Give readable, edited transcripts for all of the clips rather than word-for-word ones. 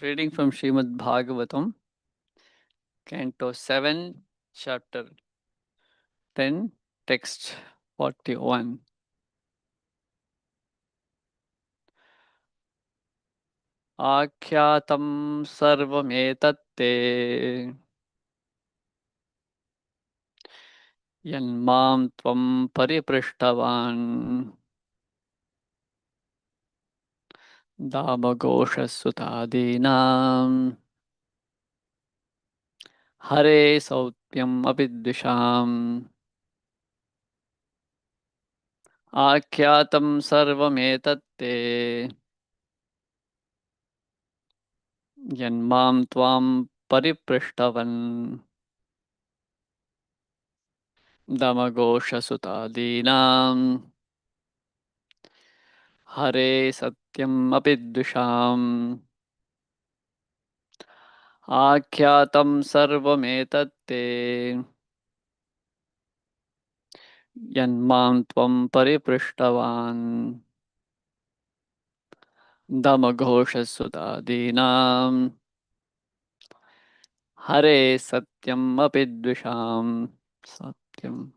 Reading from Srimad Bhagavatam, Canto 7, Chapter 10, Text 41. आख्यातं सर्वमेतत्ते यन्मां त्वं परिपृष्टवान् दामघोषसुतादीनां हरे सौत्यम् अपि द्विषाम् आख्यातं सर्वमेतत्ते यन्मां त्वां परिपृष्टवन् दमघोषसुतादीनां हरे सत्यम् अपि द्विषाम् आख्यातं सर्वमेतत्ते यन्मां त्वं परिपृष्टवान् दमघोषसुतादीनां हरे सत्यम् अपि द्विषाम् सत्यम्.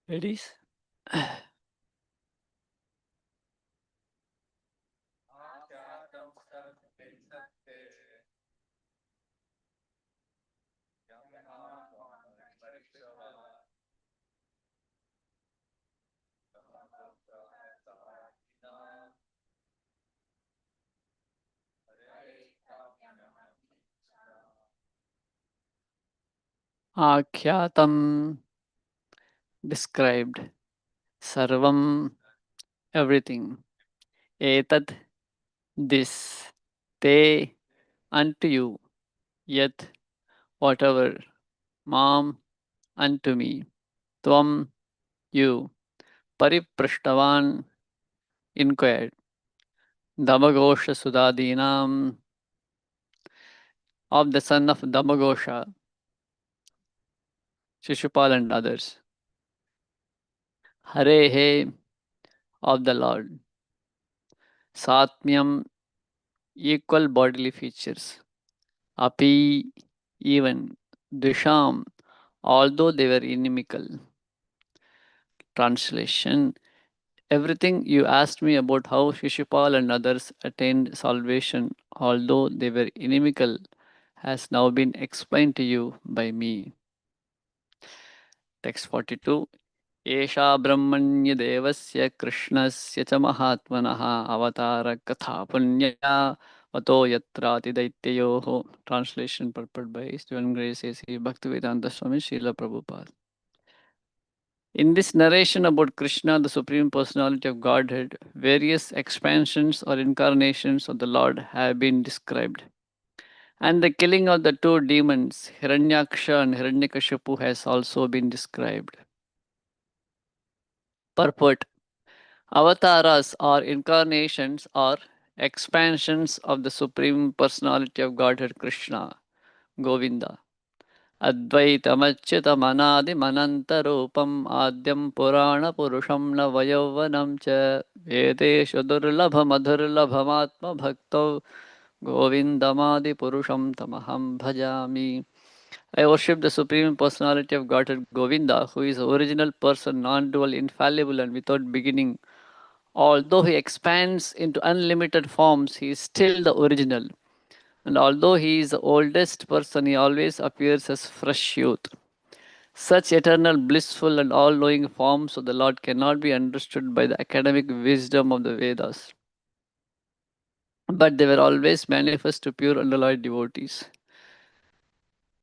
Ladies? Akhyatam described. Sarvam everything. Etad this. Te unto you. Yet whatever. Mam unto me. Tvam you. Pariprashtavan inquired. Damagosha Sudadinam of the son of Damagosha, Shishupal and others. Hare He of the Lord. Satmyam equal bodily features. Api even. Disham although they were inimical. Translation. Everything you asked me about how Shishupal and others attained salvation, although they were inimical, has now been explained to you by me. Text 42. एषा ब्रह्मण्यदेवस्य कृष्णस्य च महात्मनः अवतारकथा पुण्या अतो यत्रातिदैत्ययोः. Translation purport by Student Grace A.C. Bhaktivedanta Swami Srila Prabhupada. In this narration about Krishna, the Supreme Personality of Godhead, various expansions or incarnations of the Lord have been described. And the killing of the two demons, Hiranyaksha and Hiranyakashipu, has also been described. Purport: Avatars or incarnations or expansions of the Supreme Personality of Godhead Krishna, Govinda. अद्वैतमच्युतमनादिमनन्तरूपम् आद्यं पुराणपुरुषं नवयौवनं च वेदेषु दुर्लभमधुर्लभमात्मभक्तौ गोविन्दमादिपुरुषं तमहं भजामि. I worship the Supreme Personality of Godhead Govinda, who is the original person, non-dual, infallible, and without beginning. Although he expands into unlimited forms, he is still the original. And although he is the oldest person, he always appears as fresh youth. Such eternal, blissful, and all knowing forms of the Lord cannot be understood by the academic wisdom of the Vedas. But they were always manifest to pure unalloyed devotees.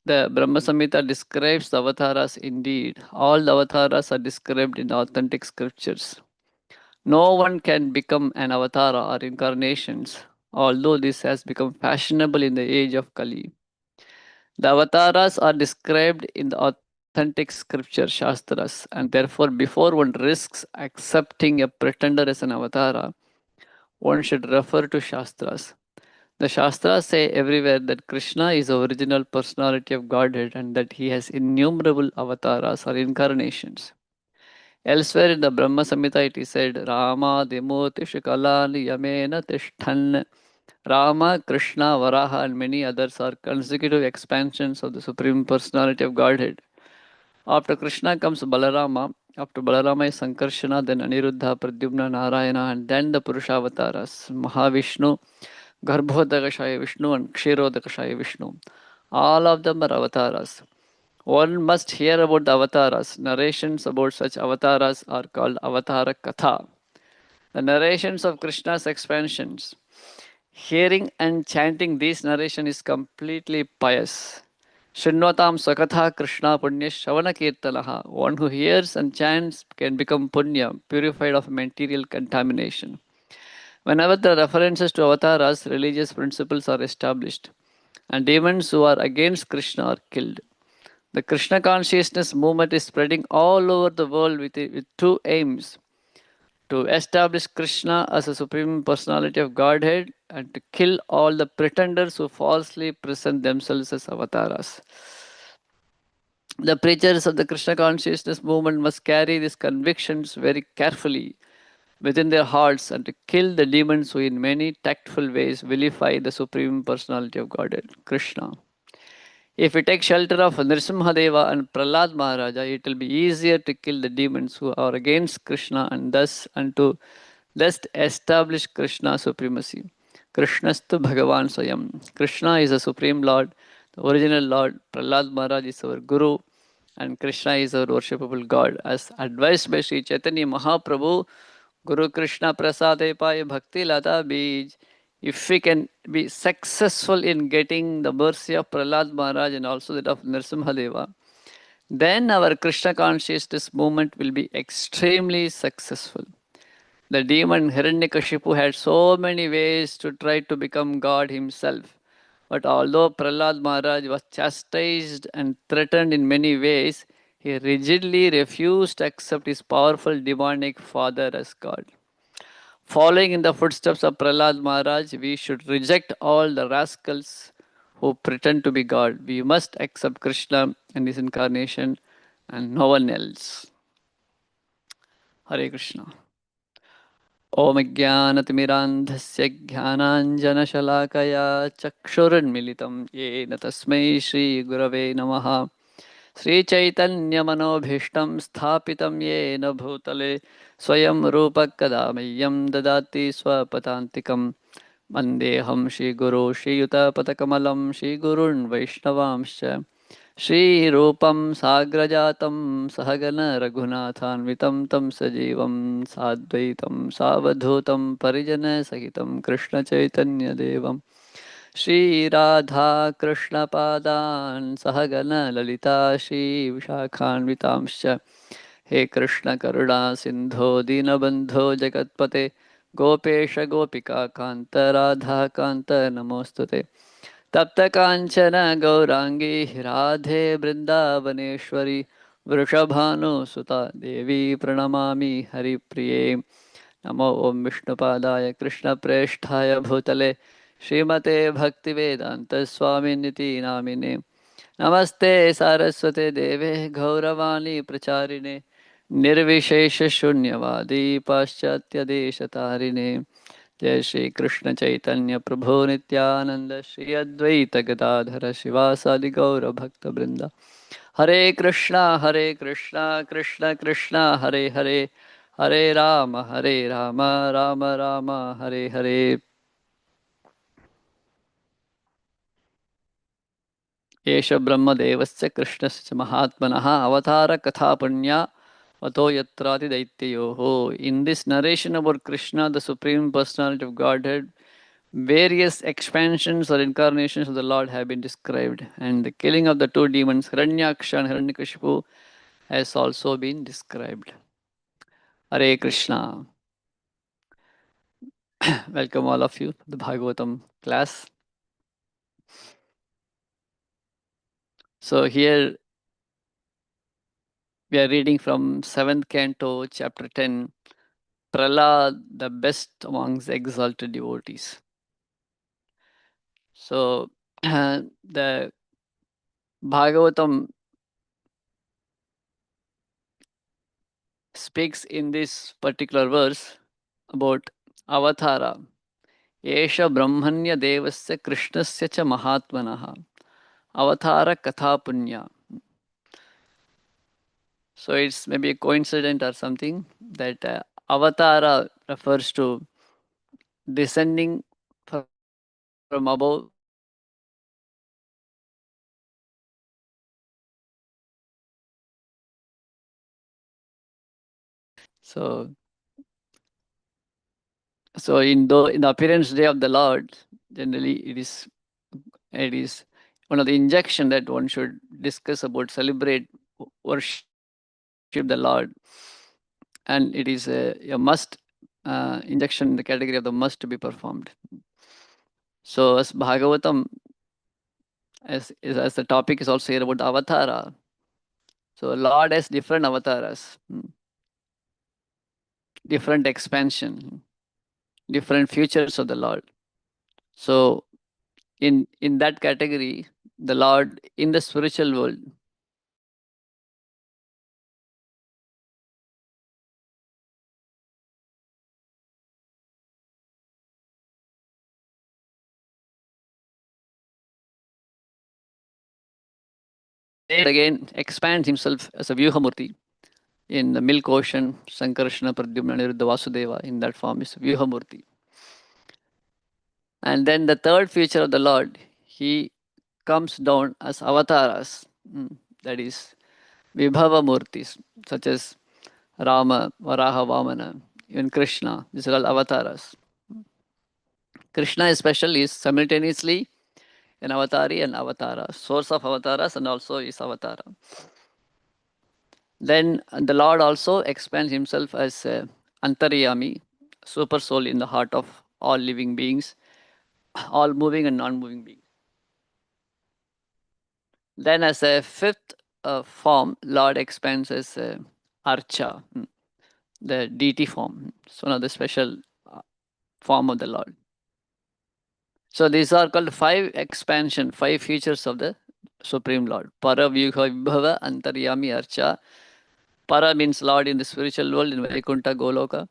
The Brahma Samhita describes the avatars indeed. All the avatars are described in authentic scriptures. No one can become an avatar or incarnations, although this has become fashionable in the age of Kali. The avatars are described in the authentic scripture Shastras, and therefore, before one risks accepting a pretender as an avatara, one should refer to Shastras. The Shastras say everywhere that Krishna is the original personality of Godhead and that he has innumerable avatars or incarnations. Elsewhere in the Brahma Samhita it is said, Rama Dimurti Shikalani Yamena Tishthan. Rama, Krishna, Varaha, and many others are consecutive expansions of the Supreme Personality of Godhead. After Krishna comes Balarama, after Balarama is Sankarshana, then Aniruddha, Pradyumna, Narayana, and then the Purushavatas, Mahavishnu, Garbhodakashaya Vishnu, and Kshirodakashaya Vishnu. All of them are avatars. One must hear about the avatars. Narrations about such avatars are called Avatara Katha. The narrations of Krishna's expansions. Hearing and chanting these narration is completely pious. Shinvatam Sakatha Krishna Punya Shavana Kirtanaha. One who hears and chants can become Punya, purified of material contamination. Whenever the references to avatars, religious principles are established, and demons who are against Krishna are killed. The Krishna consciousness movement is spreading all over the world with two aims: to establish Krishna as a supreme personality of Godhead and to kill all the pretenders who falsely present themselves as avatars. The preachers of the Krishna consciousness movement must carry these convictions very carefully within their hearts and to kill the demons who in many tactful ways vilify the supreme personality of Godhead, Krishna. If we take shelter of Nrsimhadeva and Prahlad Maharaja, it will be easier to kill the demons who are against Krishna and to thus establish Krishna's supremacy. Krishnastu Bhagavan Swayam. Krishna is the Supreme Lord, the original Lord. Prahlad Maharaj is our Guru, and Krishna is our worshipable God. As advised by Sri Chaitanya Mahaprabhu, Guru Krishna Prasade Pai Bhakti Lata Bij. If we can be successful in getting the mercy of Prahlad Maharaj and also that of Nrsimhadeva, then our Krishna consciousness movement will be extremely successful. The demon Hiranyakashipu had so many ways to try to become God himself. But although Prahlad Maharaj was chastised and threatened in many ways, he rigidly refused to accept his powerful demonic father as God. Following in the footsteps of Prahlad Maharaj, we should reject all the rascals who pretend to be God. We must accept Krishna and his incarnation and no one else. Hare Krishna. ॐ ज्ञानतिमिरान्धस्य ज्ञानाञ्जनशलाकया चक्षुरुन्मिलितं येन तस्मै श्रीगुरवे नमः. श्रीचैतन्यमनोभीष्टं स्थापितं येन भूतले स्वयं रूपकदा मह्यं ददाति स्वपदान्तिकं. वन्देऽहं श्रीगुरो श्रीयुतपदकमलं श्रीगुरून् वैष्णवांश्च. श्रीरूपं साग्रजातं सहगन रघुनाथान्वितं तं सजीवं साद्वैतं सावधूतं परिजनसहितं कृष्णचैतन्यदेवं श्रीराधा कृष्णपादान् सहगन ललिता श्रीविशाखान्वितांश्च. हे कृष्ण करुणा सिन्धो दीनबन्धो जगत्पते गोपेश गोपिका कान्त राधा कान्त नमोऽस्तुते. तप्त कांचन गौरांगी राधे वृंदावनेश्वरी वृषभानुसुता देवी प्रणमामि हरिप्रिये नमो ॐ विष्णुपादाय कृष्णप्रेष्ठाय भूतले श्रीमते भक्तिवेदान्तस्वामिनिति नामिने नमस्ते सारस्वते देवे गौरवाणी प्रचारिणे निर्विशेषशून्यवादी पाश्चात्यदेशतारिणे जय श्री कृष्ण चैतन्य प्रभु नित्यानंद श्री अद्वैत गदाधर शिवासादि गौर भक्त वृंदा हरे कृष्णा कृष्ण कृष्ण हरे हरे हरे राम राम राम हरे हरे एष ब्रह्मदेवस्य कृष्णस्य च महात्मनः अवतारकथापुण्या अतो यत्रातिदैत्ययोः. In this narration about Krishna, the Supreme Personality of Godhead, various expansions or incarnations of the Lord have been described, and the killing of the two demons, Hiranyaksha and Hiranyakashipu, has also been described. Hare Krishna. Welcome all of you to the Bhagavatam class. So here we are reading from 7th canto, chapter 10, Prahlad, the best amongst exalted devotees. So the Bhagavatam speaks in this particular verse about Avatara. Esha Brahmanya Devasya Krishnasya cha Mahatmanaha. Avatara Katha Punya. So it's maybe a coincidence or something that Avatara refers to descending from above. So in the appearance day of the Lord, generally it is one of the injunction that one should discuss about, celebrate, worship the Lord, and it is a must injunction in the category of the must to be performed. So as Bhagavatam, as the topic is also here about avatara. So Lord has different avatars, different expansion, different futures of the Lord. So in that category, the Lord in the spiritual world, again expands himself as a Vyuhamurti in the milk ocean, Sankarshana, Pradyumna, Niruddha, Vasudeva. In that form is Vyuhamurti. And then the third feature of the Lord, he comes down as avatars, that is Vibhava Murtis, such as Rama, Varaha, Vamana, even Krishna. These are all avatars. Krishna especially is simultaneously an avatari and avatara, source of avatars and also is avatara. Then the Lord also expands himself as Antaryami, super soul in the heart of all living beings, all moving and non-moving beings. Then as a fifth form, Lord expands as Archa, the deity form. It's one of the special form of the Lord. So these are called five expansion, five features of the Supreme Lord. Para, Vyuha, Vibhava, Antaryami, Archa. Para means Lord in the spiritual world, in Vaikuntha, Goloka.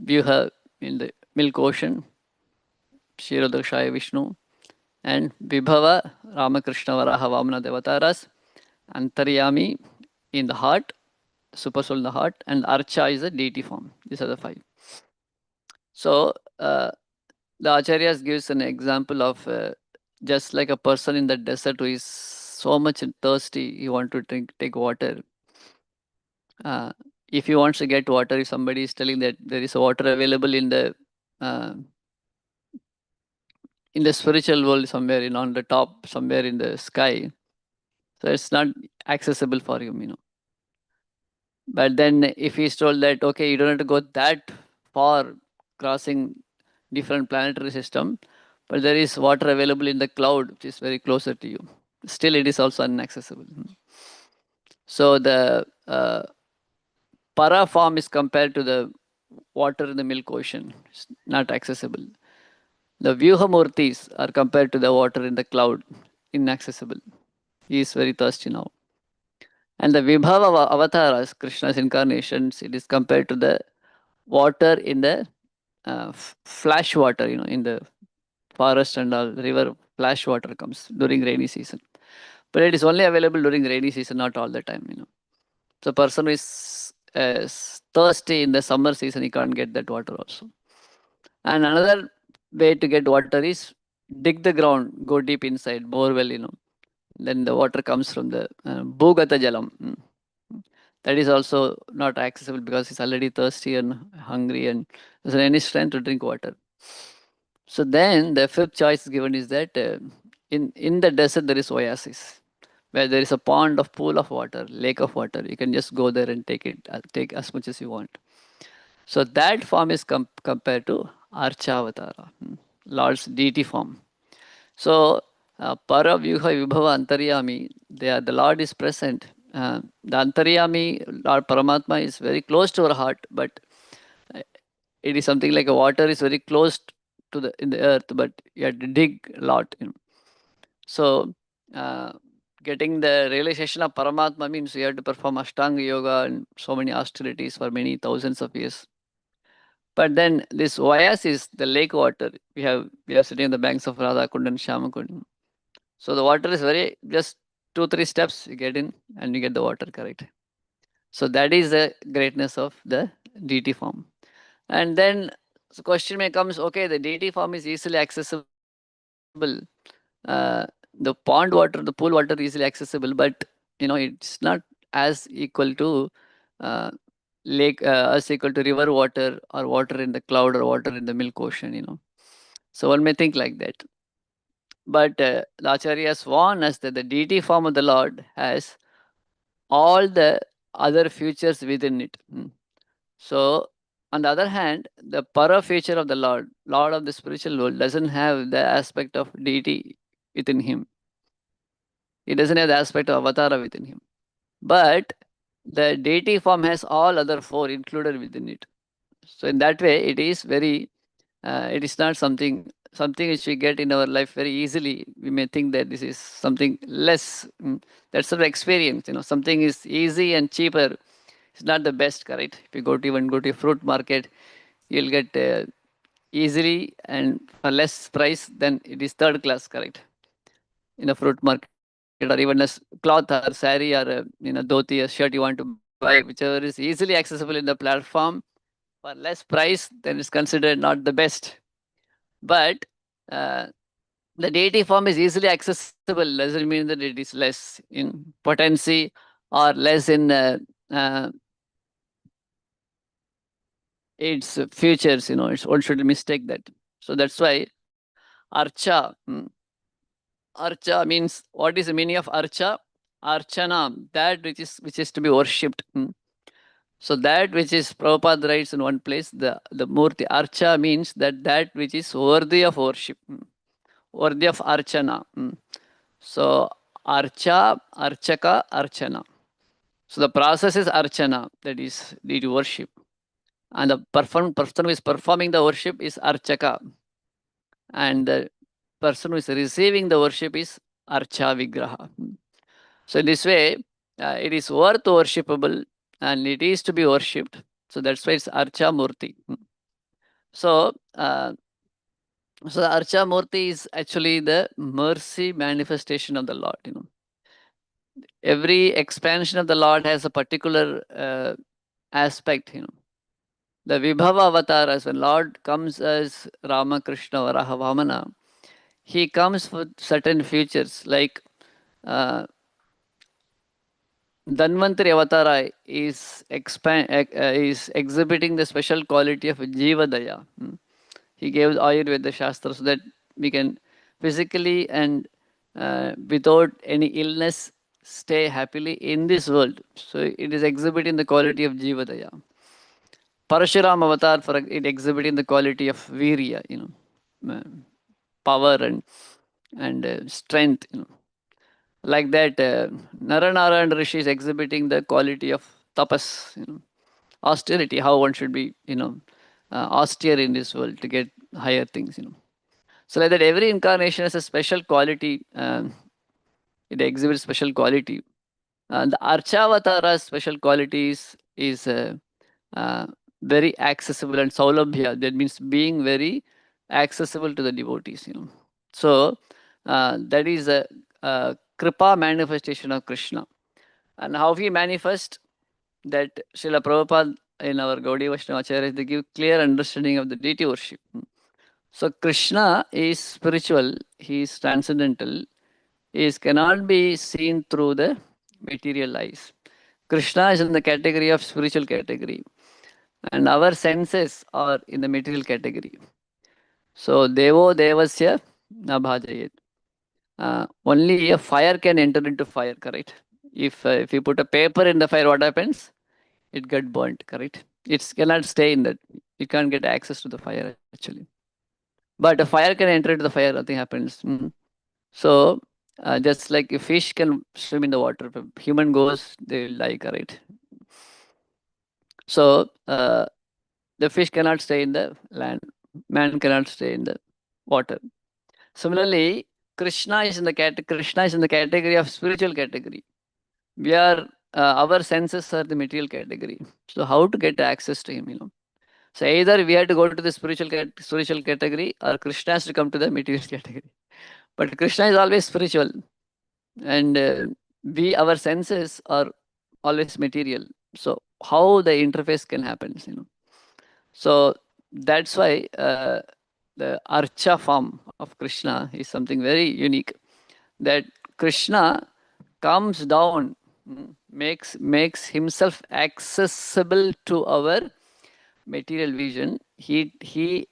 Vyuha in the milk ocean, Kshirodakshaya Vishnu. And Vibhava, Ramakrishna, Varaha, Vamana, Devataras. Antaryami in the heart, super soul in the heart, and Archa is a deity form. These are the five. So the Acharyas gives an example of just like a person in the desert who is so much thirsty, he want to take water. If he wants to get water, if somebody is telling that there is water available uh, in the spiritual world somewhere, on the top, somewhere in the sky, so it's not accessible for him. But then if he's told that, okay, you don't have to go that far crossing different planetary system, but there is water available in the cloud, which is very closer to you. Still, it is also inaccessible. So the para form is compared to the water in the milk ocean. It's not accessible. The Vyuhamurtis are compared to the water in the cloud, inaccessible. He is very thirsty now. And the Vibhava avatars, Krishna's incarnations, it is compared to the water in the flash water, in the forest and all, river flash water comes during rainy season. But it is only available during rainy season, not all the time. So person who is thirsty in the summer season, he can't get that water also. And another way to get water is dig the ground, go deep inside, borewell, then the water comes from the Bhugata Jalam. That is also not accessible because he's already thirsty and hungry and doesn't any strength to drink water. So then the fifth choice given is that in the desert there is oasis, where there is a pond of pool of water, lake of water. You can just go there and take as much as you want. So that form is compared to Archavatara, Lord's deity form. So Para, Vyuha, Vibhava, Antaryami, the Lord is present. The Antaryami, Lord Paramatma, is very close to our heart, but uh, it is something like a water is very close to the earth, but you have to dig a lot. So uh, getting the realization of Paramatma means you have to perform Ashtanga Yoga and so many austerities for many thousands of years. But then this oasis, the lake water, we are sitting on the banks of Radha Kund and Shama Kund. So the water is very just 2-3 steps you get in and you get the water, correct. So that is the greatness of the deity form. And then the question may comes, okay, the deity form is easily accessible. The pond water, the pool water is easily accessible, but it's not as equal to uh, lake, as equal to river water or water in the cloud or water in the milk ocean. So one may think like that. But the Acharyas warn us that the deity form of the Lord has all the other features within it. So, on the other hand, the para feature of the Lord of the spiritual world, doesn't have the aspect of deity within him. He doesn't have the aspect of avatara within him. But the deity form has all other four included within it. So, in that way, it is it is not something which we get in our life very easily. We may think that this is something less. That's our experience. Something is easy and cheaper. It's not the best, correct? If you go to a fruit market, you'll get easily and for less price, then it is third class, correct? In a fruit market, or even a cloth or sari or dhoti, a shirt you want to buy, whichever is easily accessible in the platform for less price, then it's considered not the best. But the deity form is easily accessible, doesn't mean that it is less in potency or less in its features. One should mistake that. So that's why archa. Archa means, what is the meaning of archa? Archana, that which is to be worshipped. So that which is Prabhupada writes in one place, the Murti archa means that which is worthy of worship, worthy of archana. So archa, archaka, archana. So the process is archana, that is the worship. And the person who is performing the worship is archaka. And the person who is receiving the worship is archa vigraha. So in this way, it is worth worshipable and it is to be worshipped. So that's why it's archa murti. So so the archa murti is actually the mercy manifestation of the Lord. Every expansion of the Lord has a particular aspect. The Vibhava avatars, when Lord comes as Rama, Krishna, Varaha, Vamana, he comes with certain features like Dhanvantari Avatara is exhibiting the special quality of Jivadaya. He gave Ayurveda Shastra so that we can physically and without any illness stay happily in this world. So it is exhibiting the quality of Jivadaya. Parashuram Avatar, for it exhibiting the quality of Virya, power and strength. Like that, Naranarayan Rishi is exhibiting the quality of tapas, austerity, how one should be, austere in this world to get higher things. So like that, every incarnation has a special quality. It exhibits special quality. The Archavatara's special qualities is uh, very accessible, and Saulabhya, that means being very accessible to the devotees. So that is a Kripa manifestation of Krishna. And how he manifests that, Srila Prabhupada in our Gaudiya Vaishnava Acharyas, they give clear understanding of the deity worship. So Krishna is spiritual, he is transcendental, is cannot be seen through the material eyes. Krishna is in the category of spiritual category, and our senses are in the material category. So Devo Devasya na bhajayet. Only a fire can enter into fire, correct? If you put a paper in the fire, what happens? It got burnt, correct? It cannot stay in that. You can't get access to the fire actually. But a fire can enter into the fire, nothing happens. So just like a fish can swim in the water, if a human goes, they will die, correct? So the fish cannot stay in the land, man cannot stay in the water. Similarly, Krishna is in the category of spiritual category. We are our senses are the material category. So how to get access to him? So either we have to go to the spiritual category, or Krishna has to come to the material category. But Krishna is always spiritual, and our senses are always material. So how the interface can happen? So that's why the Archa form of Krishna is something very unique. That Krishna comes down, makes himself accessible to our material vision. He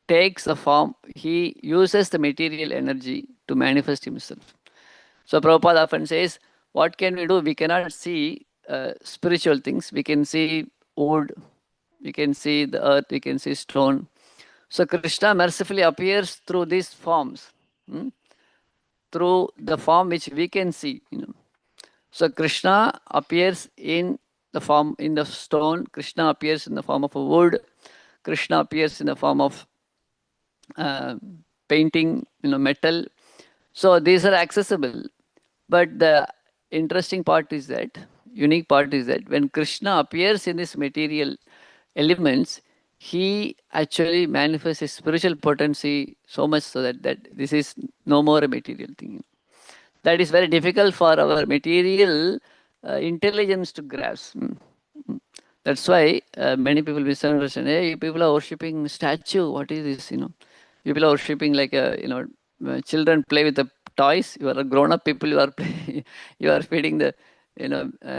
takes a form. He uses the material energy to manifest himself. So Prabhupada often says, what can we do? We cannot see spiritual things. We can see wood, we can see the earth, we can see stone. So Krishna mercifully appears through these forms, through the form which we can see. So Krishna appears in the form in the stone. Krishna appears in the form of a wood. Krishna appears in the form of uh, painting, metal. So these are accessible. But the interesting part is that, unique part is that when Krishna appears in these material elements, he actually manifests his spiritual potency so much so that this is no more a material thing. That is very difficult for our material intelligence to grasp. Mm. That's why many people misunderstand. Hey, you people are worshipping statue. What is this? People are worshipping like children play with the toys. You are a grown-up people. You are you are feeding the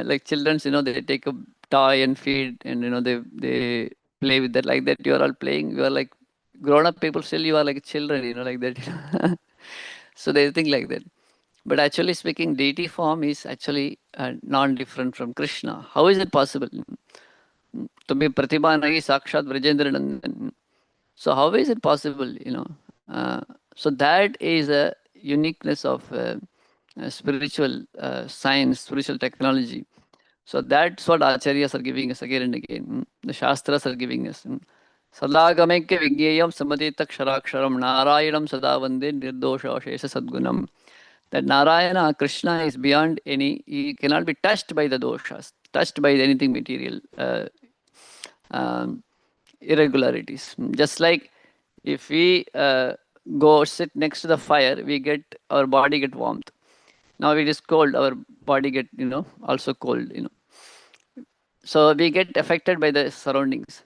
like childrens. They take a toy and feed, and they play with that like that. You are all playing. You are like grown-up people. Still, you are like children. Like that. So they think like that. But actually speaking, deity form is actually non-different from Krishna. How is it possible? तुम्हें प्रतिभा नहीं साक्षात ब्रजेंद्र नंदन. So how is it possible? So that is a uniqueness of spiritual science, spiritual technology. So that's what acharyas are giving us again and again. The shastras are giving us. Sadagamekke vigyeyam samadita ksharaksharam narayanam sada vande nirdosha shesha sadgunam. That Narayana, Krishna is beyond any, he cannot be touched by the doshas, touched by anything material. Um, Irregularities. Just like if we go sit next to the fire, we get our body get warmth. Now it is cold, our body get also cold. So we get affected by the surroundings.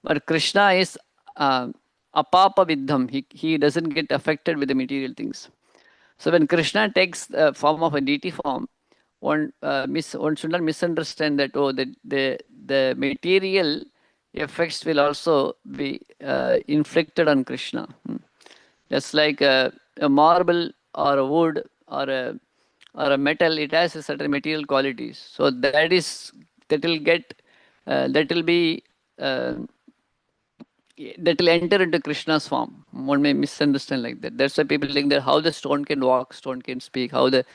But Krishna is apapa vidham. He doesn't get affected with the material things. So when Krishna takes the form of a deity form, one should not misunderstand that the material effects will also be inflicted on Krishna. Just like a marble or a wood or a metal, it has a certain material qualities. So that will get that will be that will enter into Krishna's form. One may misunderstand like that. That's why people think that how the stone can walk, stone can speak, how the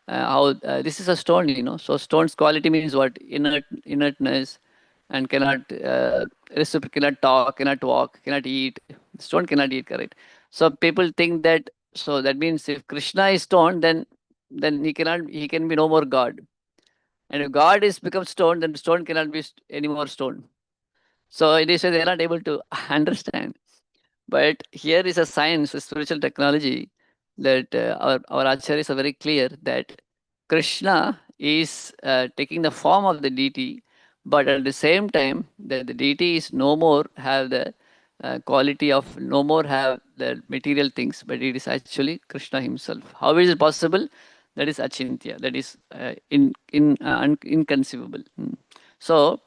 how this is a stone, So stone's quality means what? Inertness, and cannot talk, cannot walk, cannot eat. Stone cannot eat, correct? So people think that. So that means if Krishna is stone, then he can be no more God. And if God is become stone, then stone cannot be any more stone. So it is they are not able to understand. But here is a science, a spiritual technology that our acharyas are very clear that Krishna is taking the form of the deity, but at the same time, the deity is no more have the quality of no more have the material things, but it is actually Krishna himself. How is it possible? That is achintya. That is inconceivable. So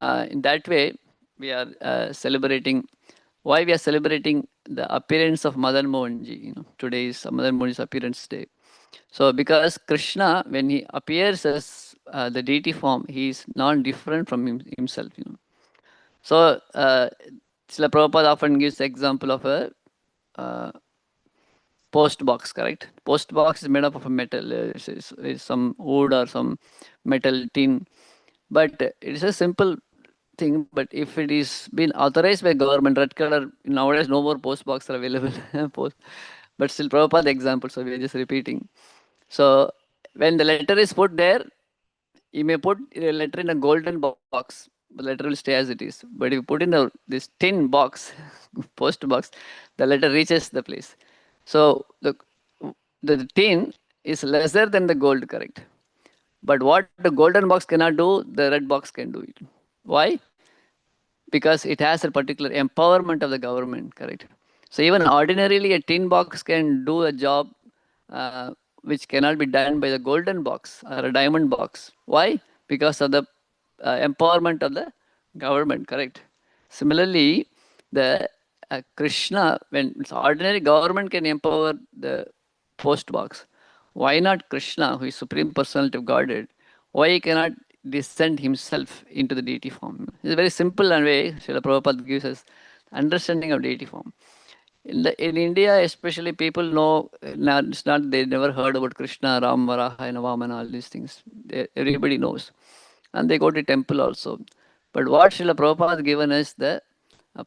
in that way, we are celebrating why we are celebrating the appearance of Madan Mohanji. Today is Madan Mohanji's appearance day. So because Krishna, when he appears as the deity form, he is not different from himself. So Srila Prabhupada often gives the example of a uh, post box, correct? Post box is made up of a metal, is some wood or some metal tin, but it is a simple thing. But if it is been authorized by government, red color, nowadays no more post box are available. post, but still Prabhupada example, so we are just repeating. So when the letter is put there, you may put a letter in a golden box. The letter will stay as it is. But if you put in this tin box, post box, the letter reaches the place. So the tin is lesser than the gold, correct? But what the golden box cannot do, the red box can do it. Why? Because it has a particular empowerment of the government, correct? So even ordinarily a tin box can do a job which cannot be done by the golden box or a diamond box. Why? Because of the empowerment of the government, correct? Similarly, the Krishna, when it's ordinary government can empower the post box, why not Krishna, who is Supreme Personality of Godhead? Why he cannot descend himself into the deity form? It's a very simple way Srila Prabhupada gives us understanding of deity form. In India, especially, people know it's not they never heard about Krishna, Ram, Varaha, and Vamana, all these things. Everybody knows, and they go to temple also. But what Srila Prabhupada has given us the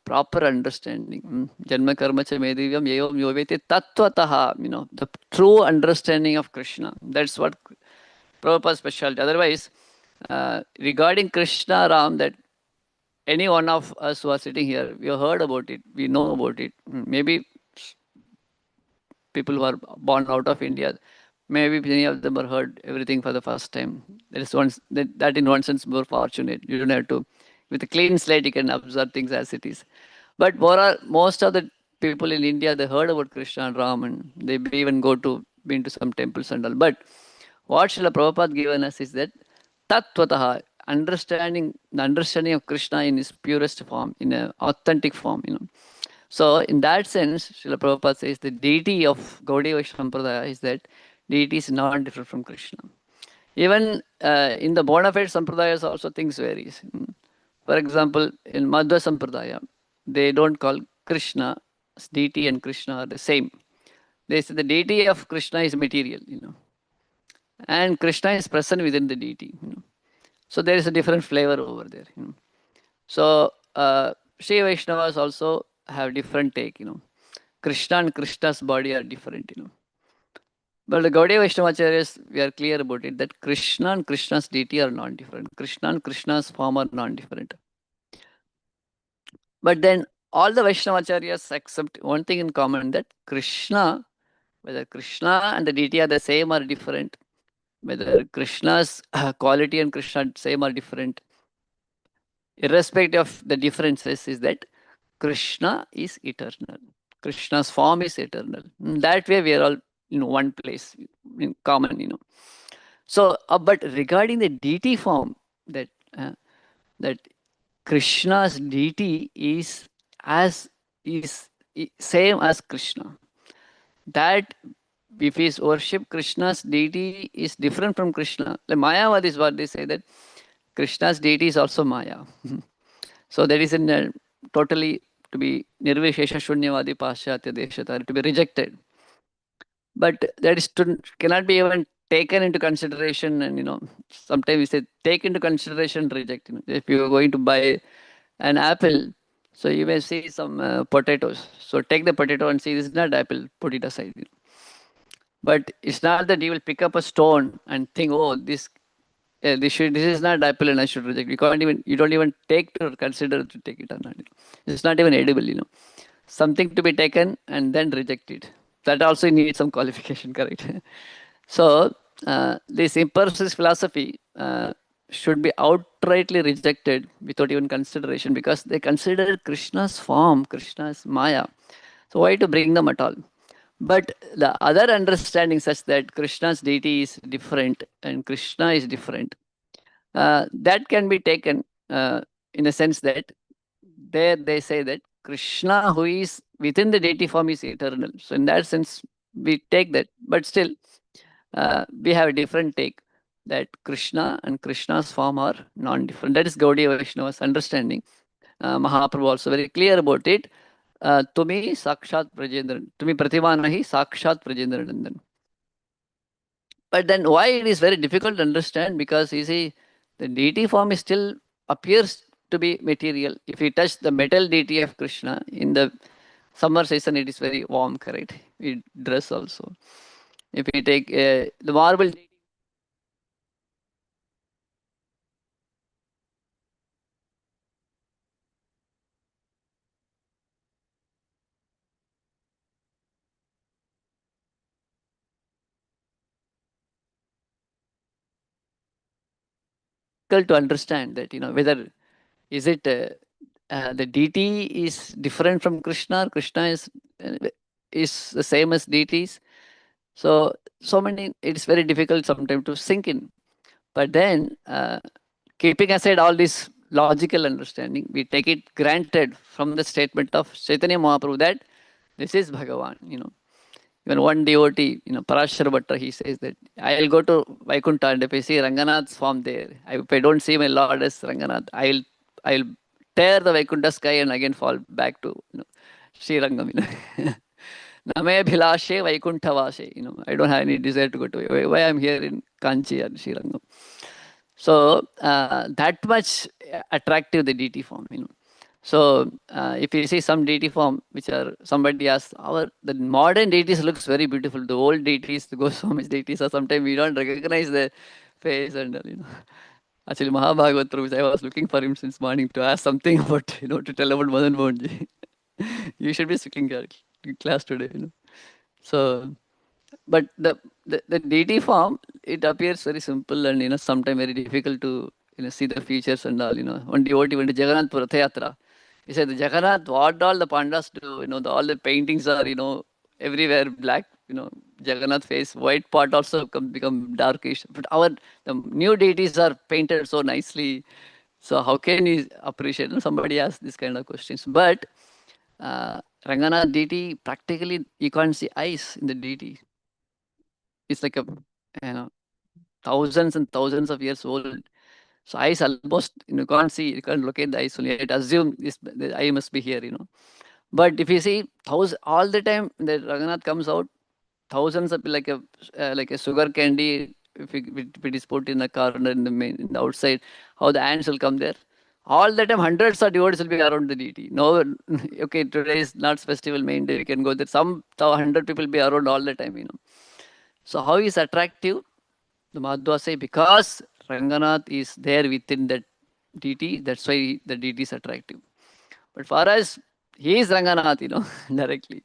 proper understanding. Janma karma cha medivyam yevam yoveti tattvataha. The true understanding of Krishna. That's what Prabhupada's specialty. Otherwise, regarding Krishna, Ram, that any one of us who are sitting here, we have heard about it, we know about it. Maybe people who are born out of India, maybe many of them have heard everything for the first time. That is that in one sense more fortunate. You don't have to, with a clean slate, you can observe things as it is. But most of the people in India, they heard about Krishna and Ram, and they even been to some temples and all. But what Srila Prabhupada given us is that tattvataha, the understanding of Krishna in his purest form, in an authentic form. So in that sense, Srila Prabhupada says the deity of Gaudiya Vaishnava Sampradaya is that deity is not different from Krishna. Even in the bona fide Sampradayas also things varies. For example, in Madhva Sampradaya, they don't call Krishna deity and Krishna are the same. They say the deity of Krishna is material, and Krishna is present within the deity. So there is a different flavor over there. So Sri Vaishnavas also have different take. Krishna and Krishna's body are different. But the Gaudiya Vaishnavacharyas, we are clear about it that Krishna and Krishna's deity are not different. Krishna and Krishna's form are not different. But then all the Vaishnavacharyas accept one thing in common, that Krishna, whether Krishna and the deity are the same or different, whether Krishna's quality and Krishna same or different, irrespective of the differences, is that Krishna is eternal. Krishna's form is eternal. In that way, we are all in one place, in common. So, but regarding the deity form, that that Krishna's deity is same as Krishna. That if he worship Krishna's deity is different from Krishna. Like Mayavad is what they say, that Krishna's deity is also Maya. So that is in totally to be nirvishesha shunyavadi paschatya deshatari, to be rejected. But that is cannot be even taken into consideration, and sometimes we say take into consideration, reject. If you are going to buy an apple, so you may see some potatoes. So take the potato and see this is not apple, put it aside. But it's not that you will pick up a stone and think, oh, this is not apple and I should reject. You don't even take to consider to take it or not. It's not even edible. Something to be taken and then rejected. That also needs some qualification, correct? So this empiricist philosophy should be outrightly rejected without even consideration, because they consider Krishna's form, Krishna's Maya. So why to bring them at all? But the other understanding such that Krishna's deity is different and Krishna is different, that can be taken in a sense that there they say that Krishna, who is within the deity form, is eternal. So in that sense, we take that. But still, we have a different take, that Krishna and Krishna's form are non-different. That is Gaudiya Vaishnava's understanding. Mahaprabhu also very clear about it. Tumi Sakshat Brajendra, Tumi Pratima Nahi Sakshat Brajendra Nandan. But then why it is very difficult to understand? Because you see, the deity form is still appears to be material. If you touch the metal deity of Krishna in the summer season, it is very warm, correct? We dress also. If you take the marble, difficult to understand that, whether is it the deity is different from Krishna, or Krishna is the same as deities. So many, it's very difficult sometimes to sink in. But then, keeping aside all this logical understanding, we take it granted from the statement of Chaitanya Mahaprabhu that this is Bhagavan. Even one devotee, Parashara Bhatta, he says that I'll go to Vaikuntha, and if I see Ranganath's form there, if I don't see my Lord as Ranganath, I'll tear the Vaikuntha sky and again fall back to Sri Rangam. Name Bhilashe Vaikuntha Vase. I don't have any desire to go to why I'm here in Kanchi or Sri Rangam. So that much attractive the deity form. So if you see some deity form, which are somebody has the modern deities looks very beautiful. The old deities, the Goswami's deities, are sometimes we don't recognize the face and. Actually, Mahabhagavat, which I was looking for him since morning to ask something about, to tell about Madan Mohanji. You should be speaking class today. So, but the deity form, it appears very simple and sometimes very difficult to see the features and all. One devotee went to Jagannath for Rathayatra. He said, the Jagannath, what all the pandas do, all the paintings are everywhere black. Jagannath face, white part also become darkish. But the new deities are painted so nicely. So how can you appreciate? Somebody asked this kind of questions. But Ranganath deity, practically you can't see eyes in the deity. It's like thousands and thousands of years old. So eyes almost can't see, you can't locate the eyes only. It assume the eye must be here. But if you see all the time the Ranganath comes out, thousands of like a sugar candy. If it is put in a corner in the outside, how the ants will come there. All the time, hundreds of devotees will be around the deity. No, okay, today is not festival main day. You can go there. Some 100 people will be around all the time. So how is attractive? The Madhva say because Ranganath is there within that deity. That's why the deity is attractive. But for us, he is Ranganath, directly.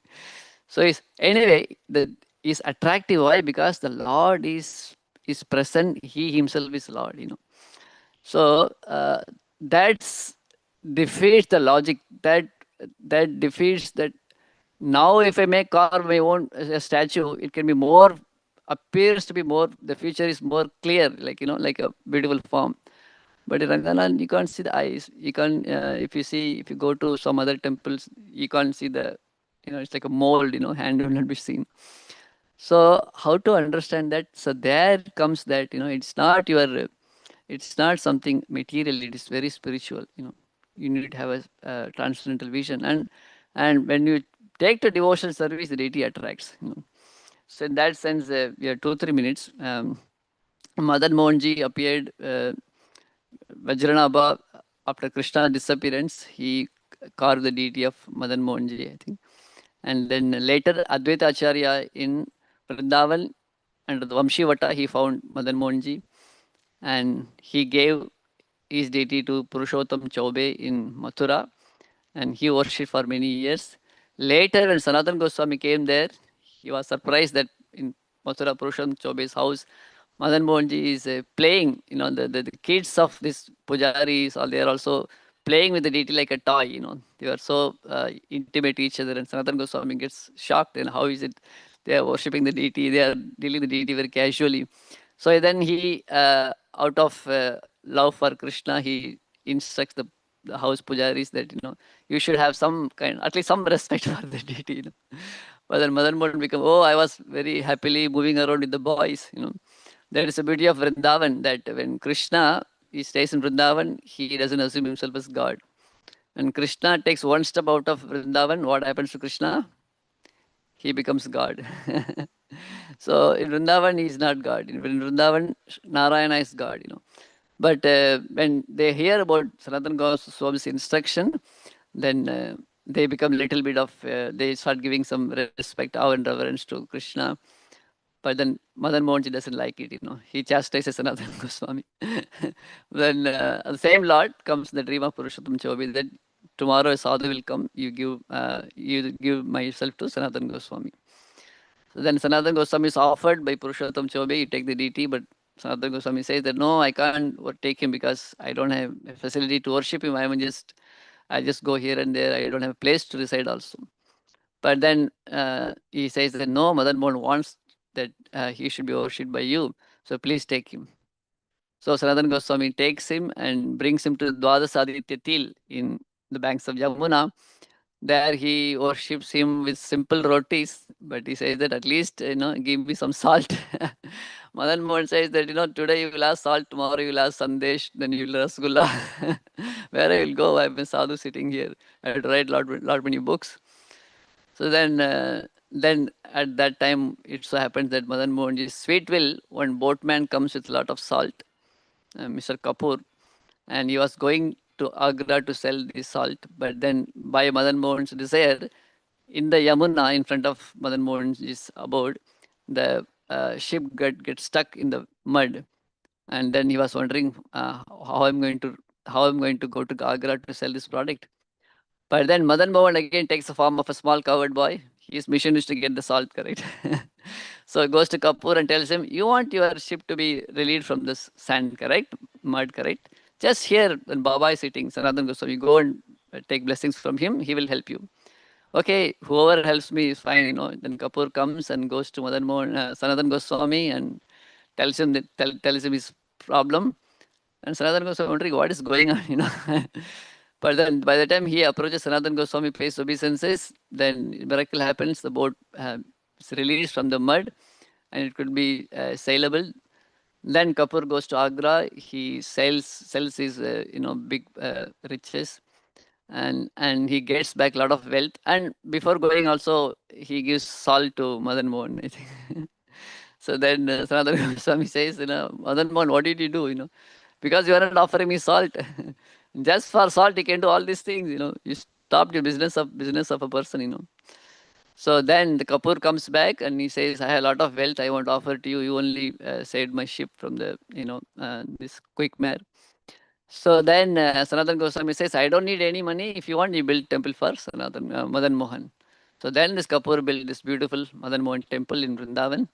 So anyway, is attractive. Why? Because the Lord is present. He himself is Lord. So that's defeats the logic. That defeats that. Now, if I make carve my own a statue, it can be more appears to be more. The future is more clear, like a beautiful form. But in Ranganath, you can't see the eyes. You can't. If you go to some other temples, you can't see the. It's like a mold. Hand will not be seen. So how to understand that? So there comes that it's not something material. It is very spiritual. You need to have a transcendental vision, and when you take to devotional service, the deity attracts. So in that sense, we have 2-3 minutes. Madan Mohanji appeared Vajranabha after Krishna's disappearance. He carved the deity of Madan Mohanji, I think. And then later, Advaita Acharya in Vrindavan under the Vamshivata, he found Madan Mohanji and he gave his deity to Purushottam Chaube in Mathura and he worshipped for many years. Later, when Sanatana Goswami came there, he was surprised that in Mathura Purushottam Chaube's house, Madan Mohanji is playing, the kids of this pujaris, they are also playing with the deity like a toy, They are so intimate each other and Sanatana Goswami gets shocked and how is it they are worshipping the deity, they are dealing the deity very casually. So then he, out of love for Krishna, he instructs the house pujaris that, you should have some kind, at least some respect for the deity, But then Madan Mohan become, oh, I was very happily moving around with the boys, That is the beauty of Vrindavan, that when Krishna, he stays in Vrindavan, he doesn't assume himself as God. When Krishna takes one step out of Vrindavan, what happens to Krishna? He becomes God. So in Vrindavan, he is not God. In Vrindavan, Narayana is God, But when they hear about Sanatana Goswami's instruction, then they become little bit of, they start giving some respect, awe and reverence to Krishna. But then Madan Mohanji doesn't like it, He chastises Sanatana Goswami. Then the same Lord comes in the dream of Purushottam Chobi that tomorrow a sadhu will come, you give myself to Sanatana Goswami. So then Sanatana Goswami is offered by Purushottam Chobe, you take the deity, but Sanatana Goswami says that no, I can't take him because I don't have a facility to worship him. I just go here and there. I don't have a place to reside also. But then he says that no, Madan Mohan wants that he should be worshipped by you. So please take him. So Sanatana Goswami takes him and brings him to Dwadasaditya Til in the banks of Yamuna. There he worships him with simple rotis, but he says that at least, give me some salt. Madan Mohan says that, today you will have salt, tomorrow you will have sandesh, then you will have rasgulla. Where I will go, I am a sadhu sitting here. I have to write lot many books. So then at that time, it so happens that Madan Mohanji's sweet will, one boatman comes with a lot of salt, Mr. Kapoor, and he was going to Agra to sell the salt. But then by Madan Mohan's desire, in the Yamuna, in front of Madan Mohan's abode, the ship gets stuck in the mud. And then he was wondering how I'm going to go to Agra to sell this product. But then Madan Mohan again takes the form of a small covered boy. His mission is to get the salt, correct? So he goes to Kapoor and tells him, you want your ship to be relieved from this sand, correct? Mud, correct? Just here, when Baba is sitting, Sanatana Goswami, go and take blessings from him. He will help you. Okay, whoever helps me is fine, Then Kapoor comes and goes to Madan Mohan, Sanatana Goswami and tells him tells him his problem. And Sanatana Goswami wondering what is going on, But then by the time he approaches Sanatana Goswami, pays obeisances, then miracle happens. The boat is released from the mud and it could be sailable. Then Kapoor goes to Agra. He sells his big riches, and he gets back a lot of wealth. And before going, also he gives salt to Madan Mohan, I think. So then Sanatana Goswami says, Madan Mohan, what did you do? Because you are not offering me salt. Just for salt, you can do all these things. You stopped your business of a person. So then the Kapoor comes back and he says, I have a lot of wealth I want to offer to you. You only saved my ship from the, this quick mare. So then Sanatana Goswami says, I don't need any money. If you want, you build temple for Madan Mohan. So then this Kapoor built this beautiful Madan Mohan temple in Vrindavan.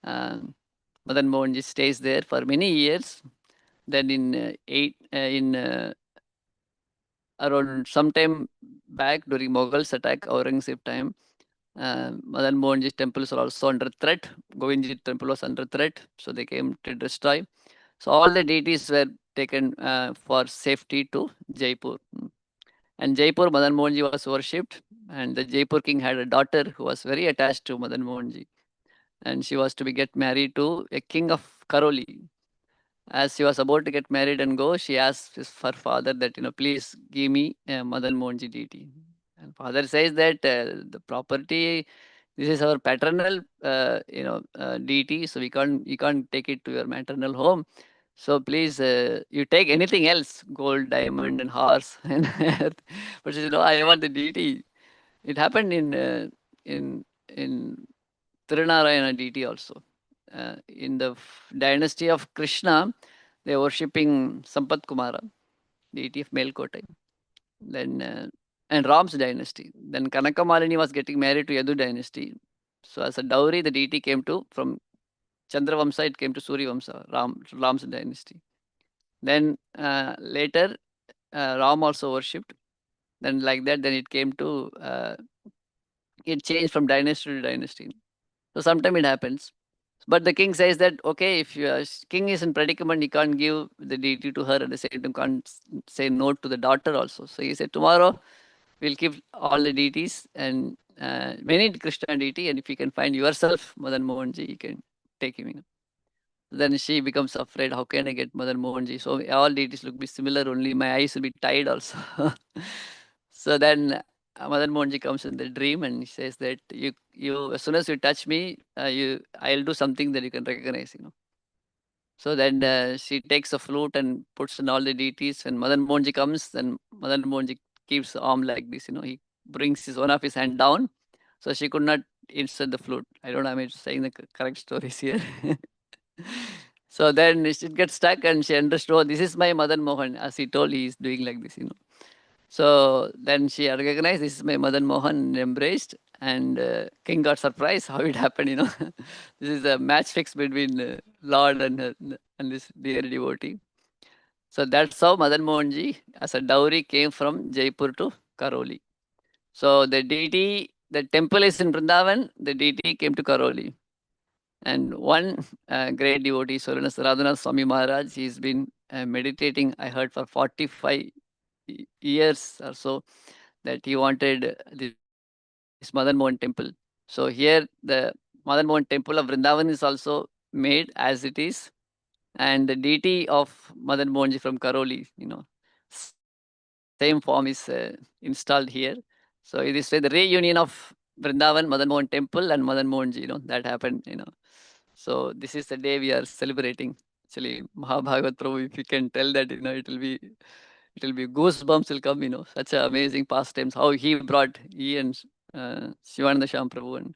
Madan Mohan just stays there for many years. Then in around sometime back during Mughals attack, Aurangzeb time, Madan Mohanji's temples are also under threat. Govindji temple was under threat, so they came to destroy. So all the deities were taken for safety to Jaipur. And Jaipur, Madan Mohanji was worshipped, and the Jaipur king had a daughter who was very attached to Madan Mohanji, and she was to be get married to a king of Karoli. As she was about to get married and go, she asked her father that, please give me Madan Mohanji deity. And father says that the property This is our paternal, deity. So you can't take it to your maternal home. So please, you take anything else, gold, diamond, and horse, and earth. But she said, no, I want the deity. It happened in Tirunarayana deity also. In the dynasty of Krishna, they were worshipping Sampat Kumara, deity of Melkotai. Then and Ram's dynasty. Then Kanakamalini was getting married to Yadu dynasty. So as a dowry, the deity came to from Chandravamsa, it came to Suryavamsa, Ram's dynasty. Then later, Ram also worshipped. Then like that, then it came to it changed from dynasty to dynasty. So sometime it happens. But the king says that okay, if your king is in predicament, he can't give the deity to her, at the same time can't say no to the daughter also. So he said tomorrow we'll keep all the deities and many Krishna deity, and if you can find yourself Madan Mohanji, you can take him. Then she becomes afraid. How can I get Madan Mohanji? So all deities look be similar. Only my eyes will be tied also. So then Madan Mohanji comes in the dream and he says that you as soon as you touch me, I'll do something that you can recognize. So then she takes a flute and puts in all the deities. When Madan Mohanji comes, then Madan Mohanji keeps the arm like this. He brings one of his hand down, so she could not insert the flute. I don't know. I'm saying the correct stories here. So then she gets stuck and she understood, oh, this is my Madan Mohan. As he told, he is doing like this. So then she recognized this is my Madan Mohan, embraced, and king got surprised how it happened. This is a match fixed between Lord and this dear devotee. So that's how Madan Mohanji, as a dowry, came from Jaipur to Karoli. So the deity, the temple is in Vrindavan, the deity came to Karoli. And one great devotee, Solanas Radhanath Swami Maharaj, he's been meditating, I heard, for 45 years or so, that he wanted this Madan Mohan temple. So here the Madan Mohan temple of Vrindavan is also made as it is, and the deity of Madan Mohanji from Karoli, same form is installed here. So it is the reunion of Vrindavan, Madan Mohan temple, and Madan Mohanji, that happened. So this is the day we are celebrating. Actually, Mahabhagavat Prabhu, if you can tell that, it will be goosebumps will come. Such a amazing pastimes. How he and Shivananda Sham Prabhu and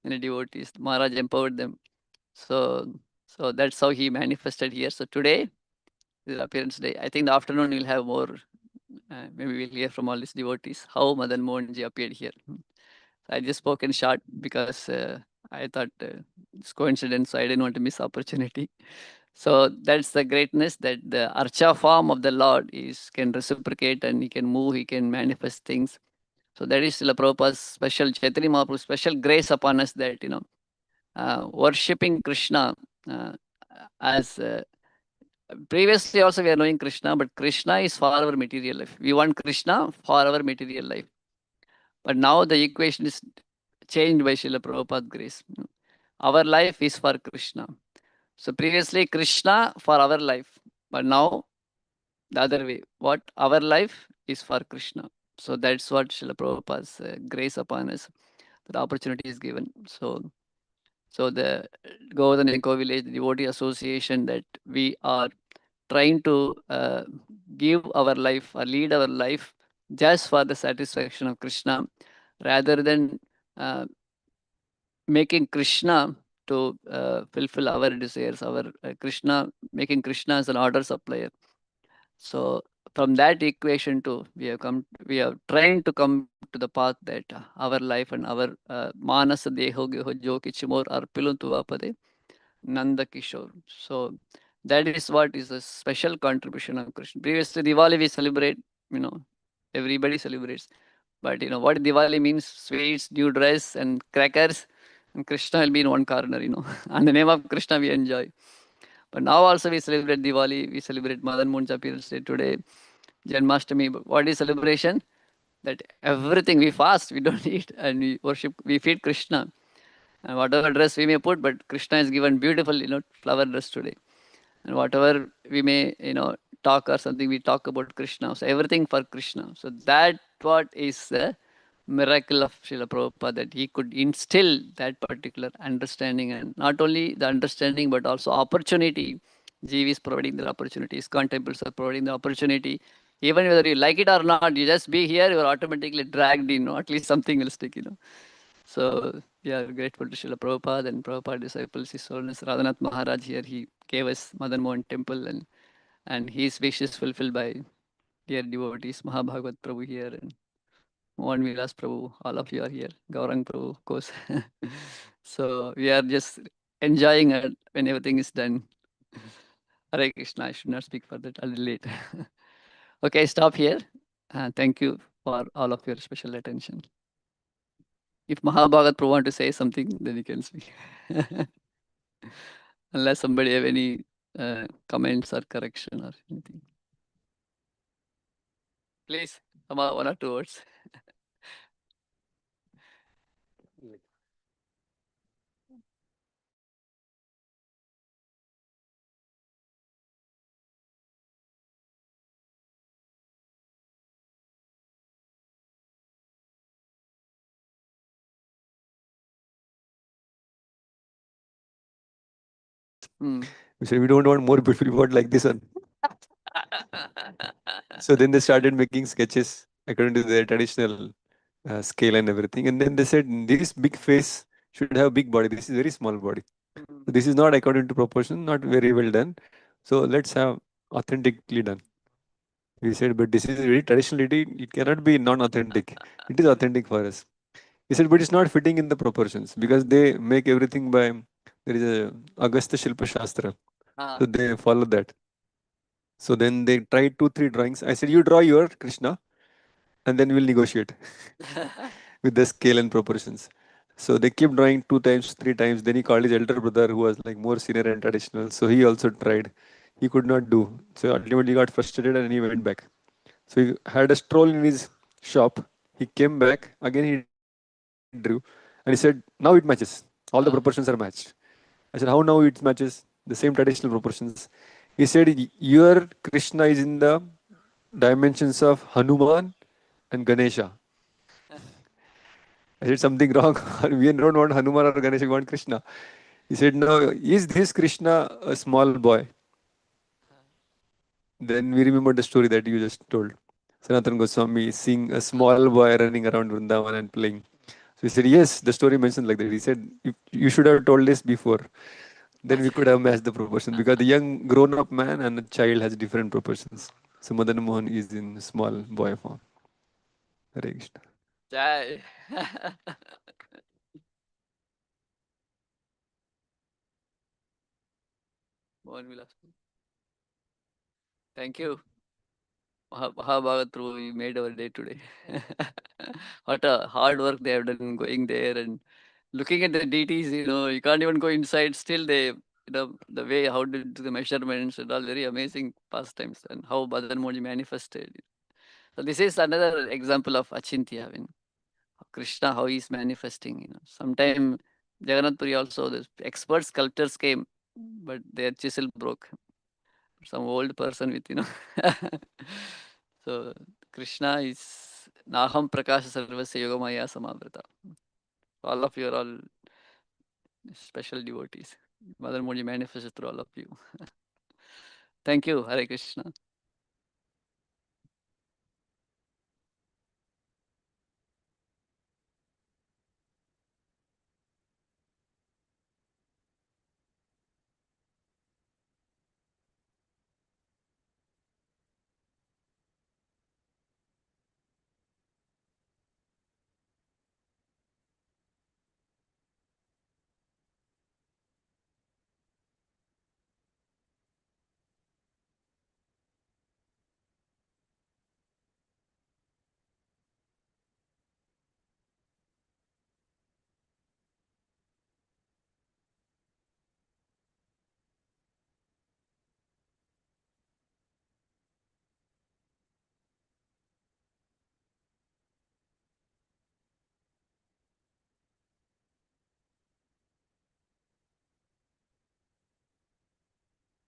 many devotees, Maharaj empowered them. So so that's how he manifested here. So today is appearance day. I think the afternoon we'll have more. Maybe we'll hear from all these devotees how Madan Mohanji appeared here. I just spoke in short because I thought it's coincidence, so I didn't want to miss opportunity. So that's the greatness, that the archa form of the Lord can reciprocate and he can move, he can manifest things. So that is Srila Prabhupada's special, Chaitanya Mahaprabhu's special grace upon us, that worshipping Krishna as previously also we are knowing Krishna, but Krishna is for our material life. We want Krishna for our material life. But now the equation is changed by Srila Prabhupada's grace. Our life is for Krishna. So previously Krishna for our life, but now the other way. What our life is for Krishna. So that's what Srila Prabhupada's grace upon us. The opportunity is given. So the Govardhan Eco Village Devotee Association, that we are trying to give our life or lead our life just for the satisfaction of Krishna, rather than uh, making Krishna to fulfill our desires, our making Krishna as an order supplier. So from that equation to we are trying to come to the path that our life and our manasa deho geho jo kichimor arpiluntu vapade Nanda Kishore. So that is what is a special contribution of Krishna. Previously Diwali we celebrate, everybody celebrates. But what Diwali means, sweets, new dress and crackers, and Krishna will be in one corner, and the name of Krishna we enjoy. But now also we celebrate Diwali, we celebrate Madan Mohan's appearance day today, Janmashtami. But what is celebration? That everything we fast, we don't eat, and we worship, we feed Krishna. And whatever dress we may put, but Krishna is given beautiful, flower dress today. And whatever we may, talk or something, we talk about Krishna. So everything for Krishna. So that what is the miracle of Srila Prabhupada that he could instill that particular understanding, and not only the understanding but also opportunity. GEV is providing the opportunities, temples are providing the opportunity. Even whether you like it or not, you just be here, you're automatically dragged in, or at least something will stick. So we are grateful to Srila Prabhupada and Prabhupada disciples, His Holiness Radhanath Maharaj here. He gave us Madan Mohan Temple, and his wish is fulfilled by dear devotees, Mahabhagavat Prabhu here, and Mohan Vilas Prabhu, all of you are here. Gaurang Prabhu, of course. So we are just enjoying it when everything is done. Hare Krishna, I should not speak for that, I'll late. Okay, stop here. Thank you for all of your special attention. If Mahabhagat Prabhu want to say something, then he can speak. Unless somebody have any comments or correction or anything. Please, come on, 1 or 2 words. We said, we don't want more beautiful, we want like this one. So then they started making sketches according to their traditional scale and everything. And then they said, this big face should have big body. This is very small body. So this is not according to proportion, not very well done. So let's have authentically done. We said, but this is very traditionality. It cannot be non-authentic. It is authentic for us. He said, but it's not fitting in the proportions because they make everything by, there is a Agastya Shilpa Shastra. So they follow that. So then they tried 2, 3 drawings. I said, you draw your Krishna and then we'll negotiate with the scale and proportions. So they kept drawing 2 times, 3 times. Then he called his elder brother who was like more senior and traditional. So he also tried. He could not do. So ultimately he got frustrated and he went back. So he had a stroll in his shop. He came back. Again he drew. And he said, now it matches. All the proportions are matched. I said, how now it matches? The same traditional proportions. He said, your Krishna is in the dimensions of Hanuman and Ganesha. I said something wrong. We don't want Hanuman or Ganesha, we want Krishna. He said, no, is this Krishna a small boy? Then we remember the story that you just told. Sanatana Goswami seeing a small boy running around Vrindavan and playing. So he said, yes, the story mentioned like that. He said, you should have told this before. Then we could have matched the proportion because the young grown up man and a child has different proportions. So Madan Mohan is in small boy form. Hare Krishna. Jai. Mohan Vilas. Thank you. Mahabhagat Prabhu, you made our day today. What a hard work they have done going there and looking at the deities, you can't even go inside. Still, the way how to do the measurements and all very amazing pastimes and how Badan Moji manifested. So this is another example of Achintya. I mean, Krishna, how he's manifesting. Sometime Jagannath Puri also, the expert sculptors came, but their chisel broke. Some old person with. So Krishna is Naham Prakasha Sarvasya Yogamaya Samavrata. All of you are all special devotees. Mother Moji manifested through all of you. Thank you, Hare Krishna.